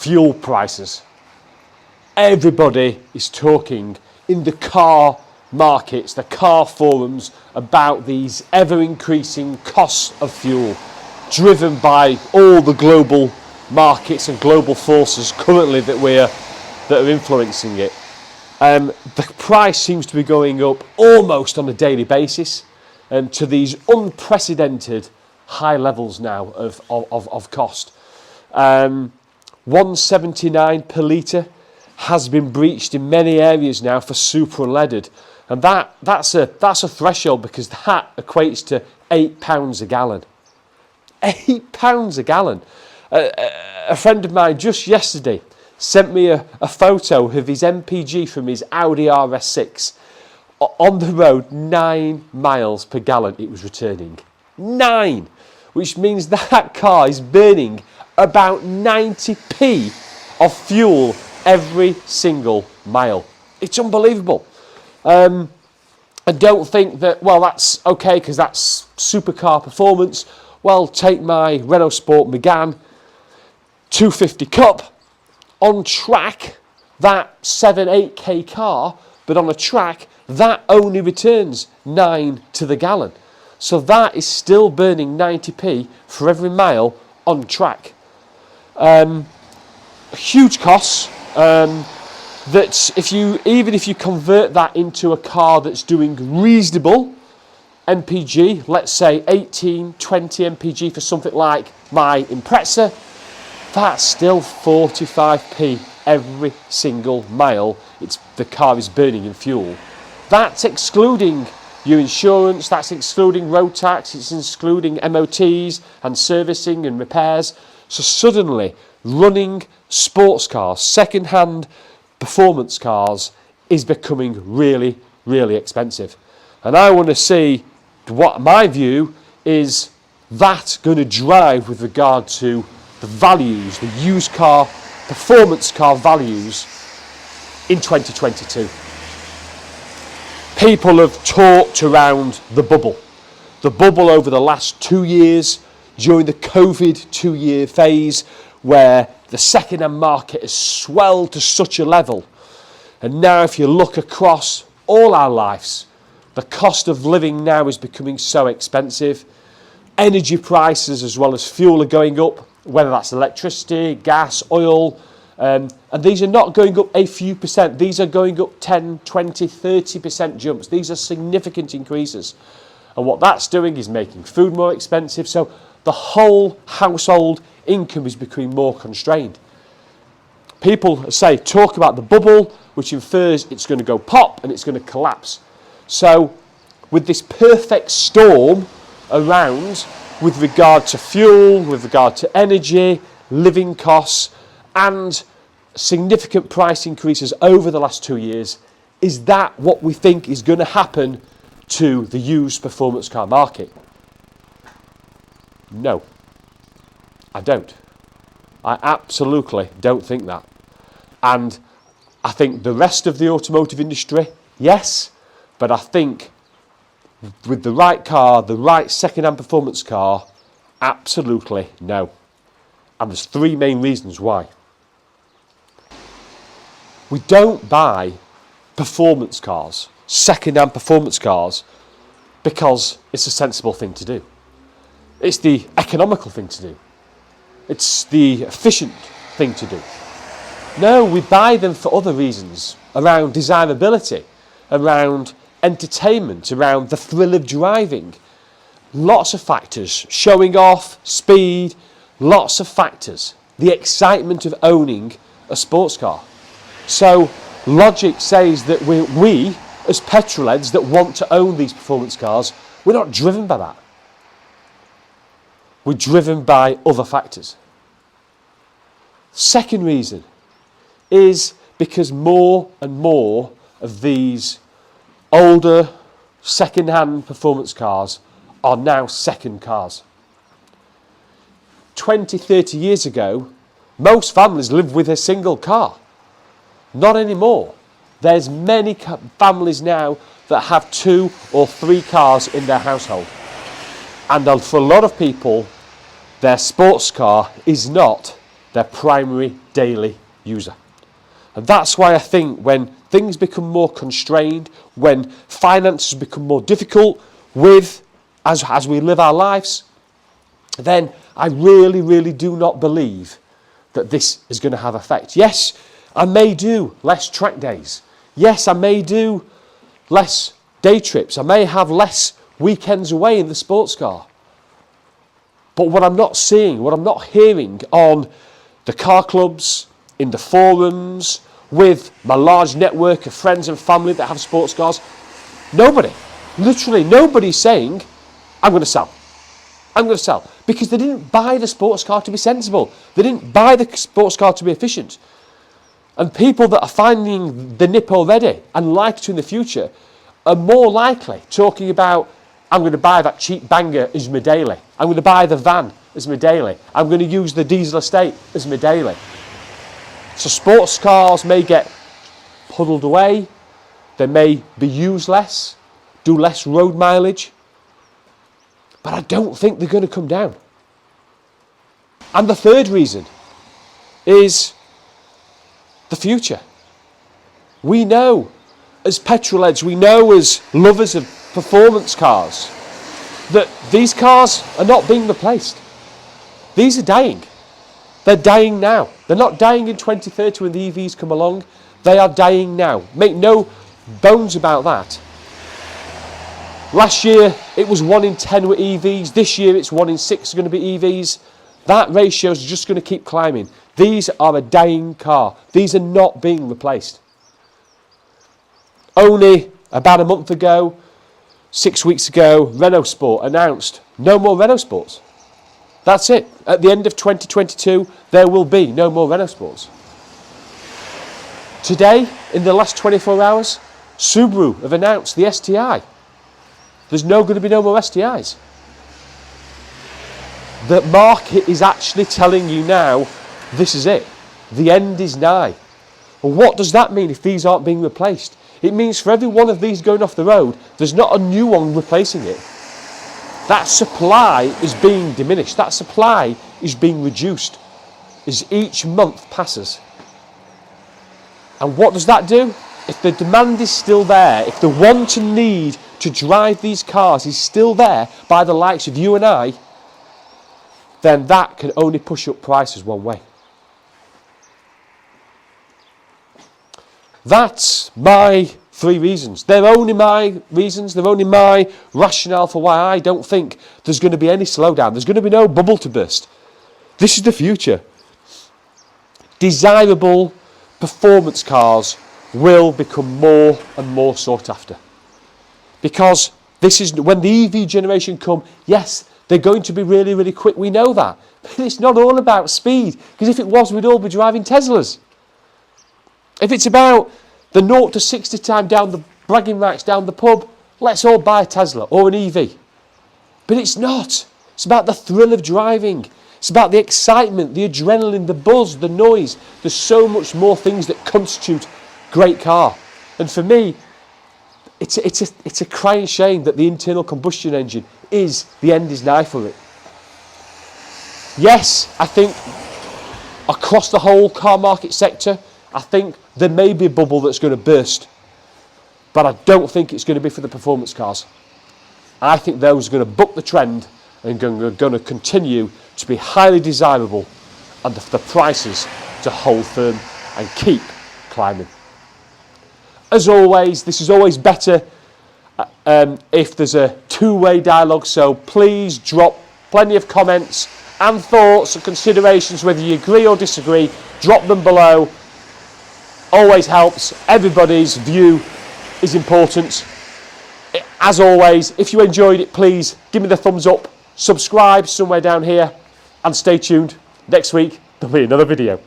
fuel prices. Everybody is talking in the car markets, the car forums, about these ever-increasing costs of fuel, driven by all the global markets and global forces currently that are influencing it. The price seems to be going up almost on a daily basis, to these unprecedented high levels now of cost. 179 per litre has been breached in many areas now for super unleaded, and that's a threshold, because that equates to £8 a gallon. £8 a gallon. A friend of mine just yesterday sent me a photo of his MPG from his Audi RS6 on the road, 9 miles per gallon it was returning. 9! Which means that car is burning about 90p of fuel every single mile. It's unbelievable. I don't think that, well, that's okay because that's supercar performance. Well, take my Renault Sport Megane 250 Cup. On track, that 7-8k car, but on a track, that only returns 9 to the gallon. So that is still burning 90p for every mile on track. Huge costs. That even if you convert that into a car that's doing reasonable MPG, let's say 18, 20 MPG for something like my Impreza, that's still 45p every single mile the car is burning in fuel. That's excluding your insurance, that's excluding road tax, it's excluding MOTs and servicing and repairs. So suddenly, running sports cars, second-hand performance cars, is becoming really, really expensive. And I want to see what my view is that going to drive with regard to the values, the used car, performance car values in 2022. People have talked around the bubble. The bubble over the last 2 years, during the COVID 2-year phase, where the second-hand market has swelled to such a level. And now if you look across all our lives, the cost of living now is becoming so expensive. Energy prices as well as fuel are going up, whether that's electricity, gas, oil, and these are not going up a few percent. These are going up 10, 20, 30% jumps. These are significant increases. And what that's doing is making food more expensive. So the whole household income is becoming more constrained. People talk about the bubble, which infers it's going to go pop and it's going to collapse. So with this perfect storm around with regard to fuel, with regard to energy, living costs, and significant price increases over the last 2 years, is that what we think is going to happen to the used performance car market? No, I don't. I absolutely don't think that. And I think the rest of the automotive industry, yes, but I think with the right car, the right second-hand performance car, absolutely no. And there's 3 main reasons why. We don't buy performance cars, second-hand performance cars, because it's a sensible thing to do. It's the economical thing to do. It's the efficient thing to do. No, we buy them for other reasons, around desirability, around entertainment, around the thrill of driving. Lots of factors, showing off, speed, lots of factors. The excitement of owning a sports car. So logic says that we as petrolheads that want to own these performance cars, we're not driven by that. We're driven by other factors. Second reason is because more and more of these older second-hand performance cars are now second cars. 20, 30 years ago, most families lived with a single car. Not anymore. There's many families now that have 2 or 3 cars in their household. And for a lot of people, their sports car is not their primary daily user. And that's why I think when things become more constrained, when finances become more difficult as we live our lives, then I really, really do not believe that this is going to have effect. Yes, I may do less track days. Yes, I may do less day trips. I may have less weekends away in the sports car. But what I'm not seeing, what I'm not hearing on the car clubs, in the forums, with my large network of friends and family that have sports cars, nobody, literally nobody's saying, I'm going to sell. I'm going to sell. Because they didn't buy the sports car to be sensible. They didn't buy the sports car to be efficient. And people that are finding the nip already and like to in the future are more likely talking about, I'm going to buy that cheap banger as my daily. I'm going to buy the van as my daily. I'm going to use the diesel estate as my daily. So sports cars may get puddled away. They may be used less, do less road mileage. But I don't think they're going to come down. And the third reason is the future. We know as petrol heads, we know as lovers of performance cars, that these cars are not being replaced. These are dying. They're dying now. They're not dying in 2030 when the EVs come along. They are dying now. Make no bones about that. Last year, it was 1 in 10 were EVs. This year, it's 1 in 6 are going to be EVs. That ratio is just going to keep climbing. These are a dying car. These are not being replaced. Only about a month ago, 6 weeks ago, Renault Sport announced no more Renault Sports. That's it. At the end of 2022, there will be no more Renault Sports. Today, in the last 24 hours, Subaru have announced the STI. There's going to be no more STIs. The market is actually telling you now, this is it. The end is nigh. Well, what does that mean if these aren't being replaced? It means for every one of these going off the road, there's not a new one replacing it. That supply is being diminished. That supply is being reduced as each month passes. And what does that do? If the demand is still there, if the want and need to drive these cars is still there by the likes of you and I, then that can only push up prices one way. That's my 3 reasons. They're only my reasons. They're only my rationale for why I don't think there's going to be any slowdown. There's going to be no bubble to burst. This is the future. Desirable performance cars will become more and more sought after. Because this is when the EV generation come, yes, they're going to be really, really quick. We know that. But it's not all about speed. Because if it was, we'd all be driving Teslas. If it's about the 0 to 60 time down the bragging rights down the pub, let's all buy a Tesla or an EV. But it's not. It's about the thrill of driving. It's about the excitement, the adrenaline, the buzz, the noise. There's so much more things that constitute great car. And for me, it's a crying shame that the internal combustion engine is the end is nigh for it. Yes, I think across the whole car market sector, I think there may be a bubble that's going to burst. But I don't think it's going to be for the performance cars. I think those are going to buck the trend and are going to continue to be highly desirable and the prices to hold firm and keep climbing. As always, this is always better if there's a two-way dialogue, so please drop plenty of comments and thoughts and considerations, whether you agree or disagree, drop them below. Always helps. Everybody's view is important. As always, if you enjoyed it, please give me the thumbs up, subscribe somewhere down here, and stay tuned. Next week, there'll be another video.